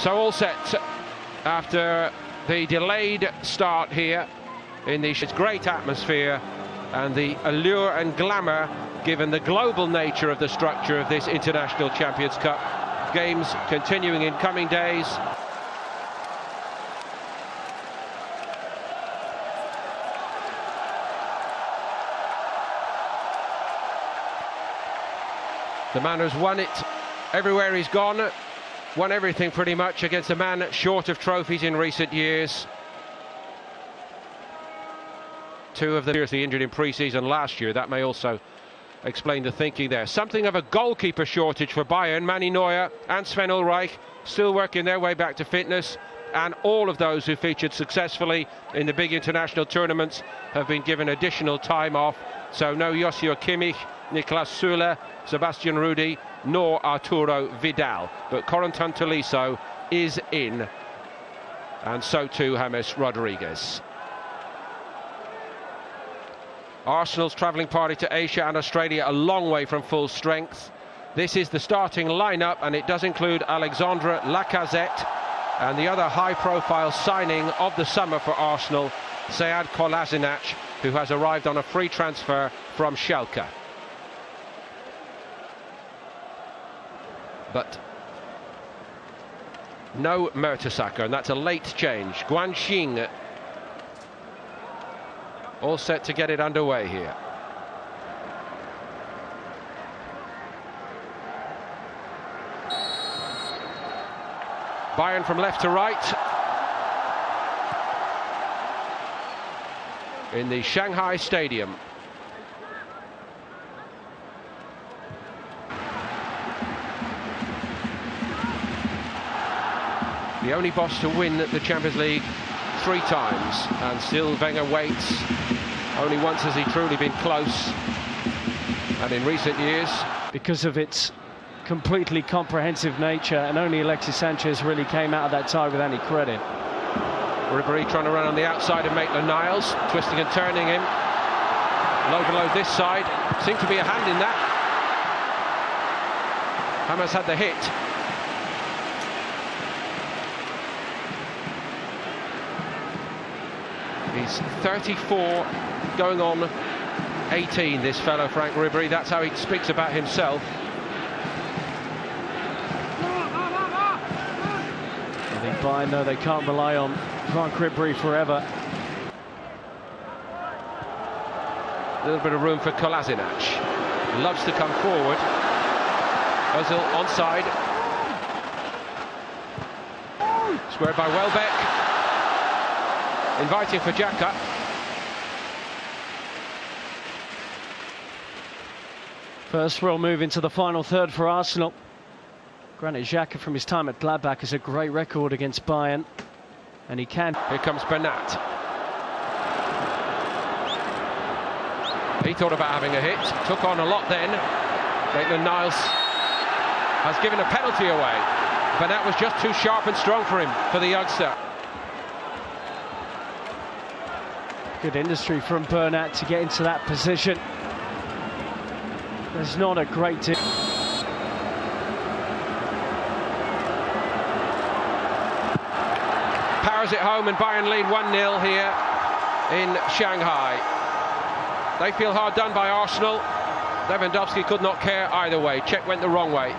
So all set after the delayed start here in the great atmosphere and the allure and glamour given the global nature of the structure of this International Champions Cup. Games continuing in coming days. The man who's won it everywhere he's gone, won everything pretty much against a man short of trophies in recent years. Two of them seriously injured in pre-season last year. That may also explain the thinking there. Something of a goalkeeper shortage for Bayern. Manny Neuer and Sven Ulreich still working their way back to fitness, and all of those who featured successfully in the big international tournaments have been given additional time off. So no Joshua Kimmich, Niklas Süle, Sebastian Rudi, nor Arturo Vidal. But Corentin Tolisso is in, and so too James Rodriguez. Arsenal's travelling party to Asia and Australia a long way from full strength. This is the starting lineup, and it does include Alexandre Lacazette and the other high-profile signing of the summer for Arsenal, Sead Kolasinac, who has arrived on a free transfer from Schalke. But no Mertesacker, and that's a late change. Guanxing all set to get it underway here. Bayern from left to right in the Shanghai Stadium. The only boss to win the Champions League 3 times, and still Wenger waits. Only once has he truly been close, and in recent years, because of its completely comprehensive nature, and only Alexis Sanchez really came out of that tie with any credit. Ribéry trying to run on the outside of Maitland-Niles, twisting and turning him. Low below this side, seemed to be a hand in that. Hamas had the hit. He's 34, going on 18, this fellow Franck Ribéry. That's how he speaks about himself. I think Bayern know they can't rely on Franck Ribéry forever. A little bit of room for Kolasinac. Loves to come forward. Ozil onside. Squared by Welbeck. Inviting for Xhaka. First real move into the final third for Arsenal. Granit Xhaka from his time at Gladbach has a great record against Bayern, and he can. Here comes Bernat. He thought about having a hit, took on a lot then. Maitland-Niles has given a penalty away. Bernat was just too sharp and strong for him, for the youngster. Good industry from Bernat to get into that position. There's not a great deal. Powers it home, and Bayern lead 1-0 here in Shanghai. They feel hard done by Arsenal. Lewandowski could not care either way. Czech went the wrong way.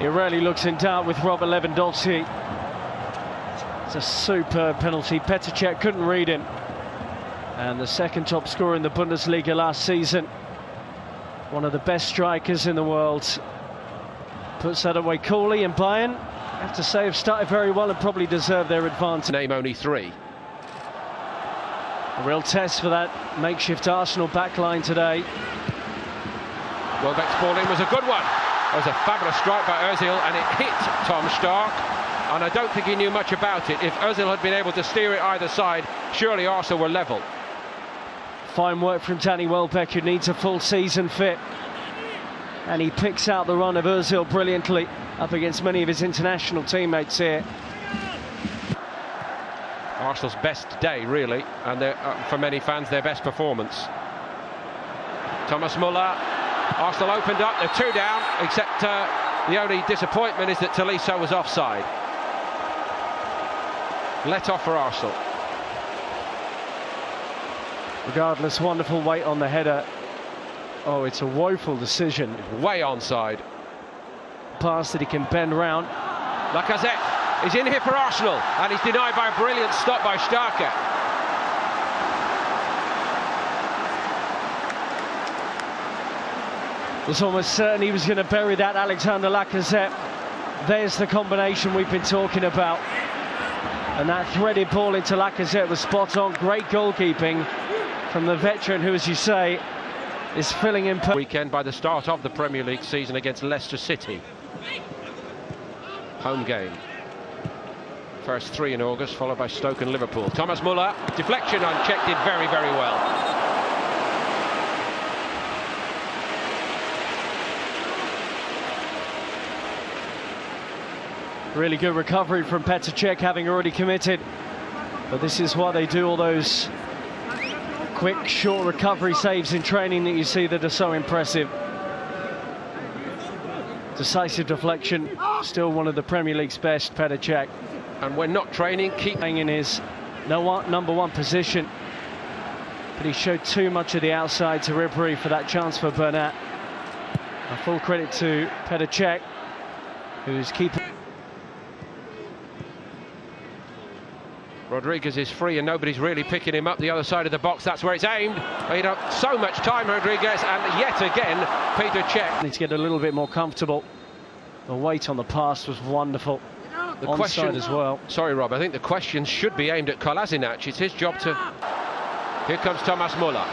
He rarely looks in doubt with Robert Lewandowski. It's a superb penalty. Petr Cech couldn't read him. And the second top scorer in the Bundesliga last season, one of the best strikers in the world, puts that away coolly. And Bayern, I have to say, have started very well and probably deserve their advantage. Name only 3. A real test for that makeshift Arsenal backline today. Welbeck's ball in was a good one. It was a fabulous strike by Ozil, and it hit Tom Stark. And I don't think he knew much about it. If Ozil had been able to steer it either side, surely Arsenal were level. Fine work from Danny Welbeck, who needs a full season fit. And he picks out the run of Ozil brilliantly, up against many of his international teammates here. Arsenal's best day, really, and for many fans, their best performance. Thomas Muller. Arsenal opened up, they're 2 down, except The only disappointment is that Tolisso was offside. Let off for Arsenal. Regardless, wonderful weight on the header. Oh, it's a woeful decision. Way onside. Pass that he can bend round. Lacazette is in here for Arsenal, and he's denied by a brilliant stop by Starker. Was almost certain he was going to bury that, Alexander Lacazette. There's the combination we've been talking about. And that threaded ball into Lacazette was spot on. Great goalkeeping from the veteran who, as you say, is filling in... Weekend by the start of the Premier League season against Leicester City. Home game. First 3 in August, followed by Stoke and Liverpool. Thomas Muller, deflection unchecked, did very, very well. Really good recovery from Petr Cech, having already committed. But this is why they do all those quick, short recovery saves in training that you see that are so impressive. Decisive deflection, still one of the Premier League's best, Petr Cech. And when not training, keep in his number one position. But he showed too much of the outside to Ribéry for that chance for Bernat. A full credit to Petr Cech, who's keeping... Rodriguez is free and nobody's really picking him up the other side of the box. That's where it's aimed. Made up so much time, Rodriguez, and yet again Petr Cech needs to get a little bit more comfortable. The weight on the pass was wonderful. The onside question as well. Sorry, Rob, I think the question should be aimed at Kolasinac. It's his job to... Here comes Thomas Muller.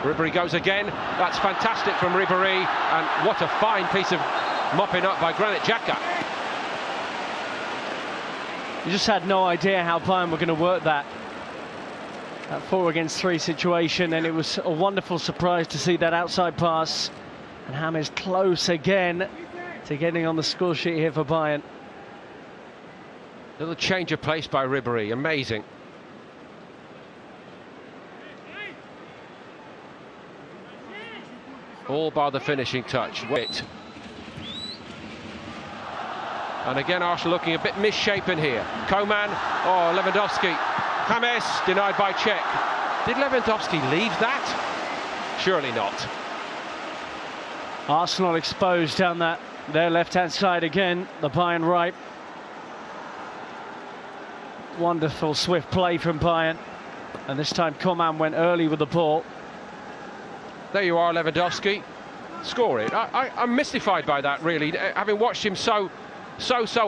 Ribéry goes again. That's fantastic from Ribéry, and what a fine piece of mopping up by Granit Xhaka. You just had no idea how Bayern were going to work that 4 against 3 situation, and it was a wonderful surprise to see that outside pass. And James close again to getting on the score sheet here for Bayern. Little change of pace by Ribéry, amazing. All bar the finishing touch. Wit. And again, Arsenal looking a bit misshapen here. Coman, oh, Lewandowski. James, denied by Cech. Did Lewandowski leave that? Surely not. Arsenal exposed down their left-hand side again, the Bayern right. Wonderful swift play from Bayern. And this time Coman went early with the ball. There you are, Lewandowski. Score it. I'm mystified by that, really, having watched him so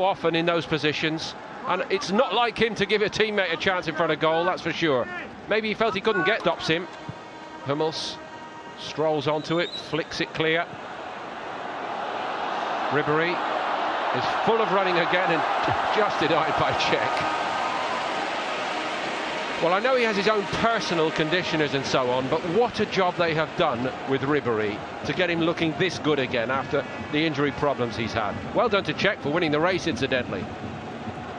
often in those positions, and it's not like him to give a teammate a chance in front of goal, that's for sure. Maybe he felt he couldn't get, stops him. Hummels strolls onto it, flicks it clear. Ribéry is full of running again and just denied by Cech. Well, I know he has his own personal conditioners and so on, but what a job they have done with Ribéry to get him looking this good again after the injury problems he's had. Well done to Cech for winning the race, incidentally.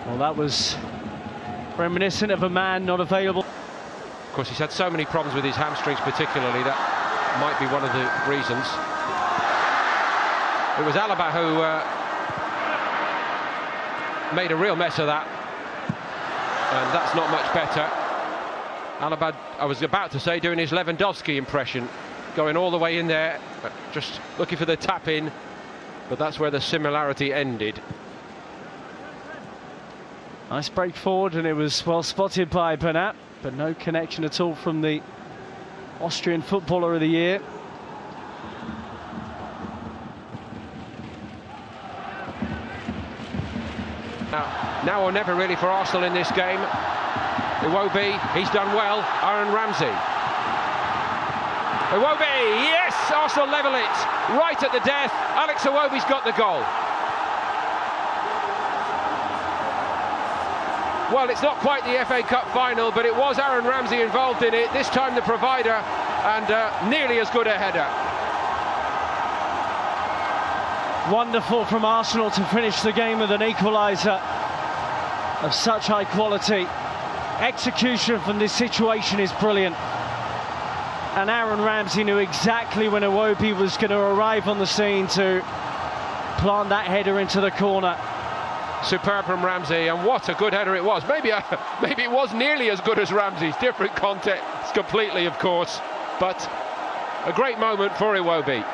Well, that was reminiscent of a man not available. Of course, he's had so many problems with his hamstrings particularly, that might be one of the reasons. It was Alaba who made a real mess of that, and that's not much better. Alaba, I was about to say, doing his Lewandowski impression, going all the way in there, just looking for the tap in, but that's where the similarity ended. Nice break forward, and it was well spotted by Bernat, but no connection at all from the Austrian Footballer of the Year. Now or never really for Arsenal in this game. Iwobi, he's done well. Aaron Ramsey. Iwobi, yes! Arsenal level it right at the death. Alex Iwobi's got the goal. Well, it's not quite the FA Cup final, but it was Aaron Ramsey involved in it. This time the provider, and nearly as good a header. Wonderful from Arsenal to finish the game with an equaliser of such high quality. Execution from this situation is brilliant. and Aaron Ramsey knew exactly when Iwobi was going to arrive on the scene to plant that header into the corner. Superb from Ramsey, and what a good header it was. Maybe it was nearly as good as Ramsey's. Different context completely, of course, but a great moment for Iwobi.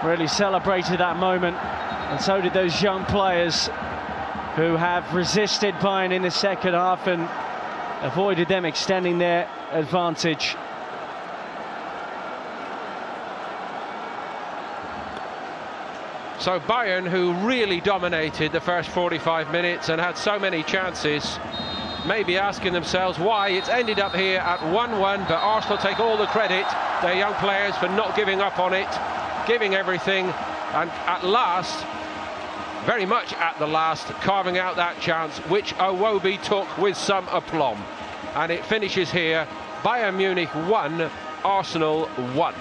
Really celebrated that moment, and so did those young players who have resisted Bayern in the second half and avoided them extending their advantage. So Bayern, who really dominated the first 45 minutes and had so many chances, may be asking themselves why it's ended up here at 1-1, but Arsenal take all the credit, their young players, for not giving up on it, giving everything, and at last, very much at the last, carving out that chance, which Iwobi took with some aplomb. And it finishes here, Bayern Munich 1, Arsenal 1.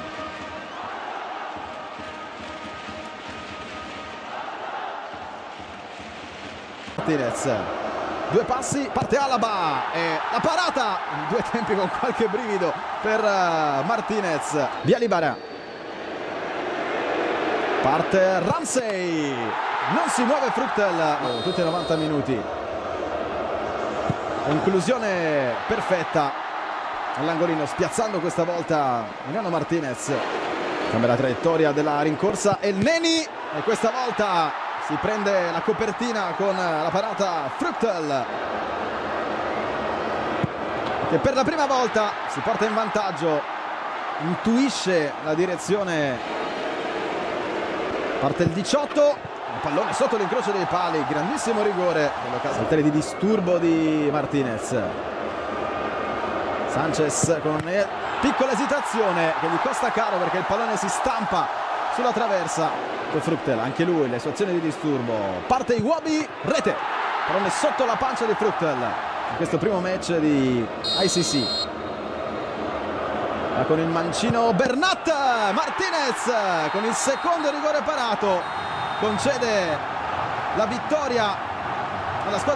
Martinez, due passi, parte Alaba e la parata in due tempi con qualche brivido per Martinez. Via libera, parte Ramsey, non si muove Fruttel, tutti i 90 minuti. Conclusione perfetta all'angolino, spiazzando questa volta Emiliano Martinez. Cambia la traiettoria della rincorsa e il Neni, e questa volta si prende la copertina con la parata Fruttel, che per la prima volta si porta in vantaggio, intuisce la direzione. Parte il 18, il pallone sotto l'incrocio dei pali, grandissimo rigore nell'occasione di disturbo di Martinez. Sanchez con una piccola esitazione che gli costa caro, perché il pallone si stampa sulla traversa. Fruttel, anche lui, le sue azioni di disturbo. Parte Iwobi, rete, pallone sotto la pancia di Fruttel in questo primo match di ICC. Con il mancino Bernat, Martinez con il secondo rigore parato concede la vittoria alla squadra.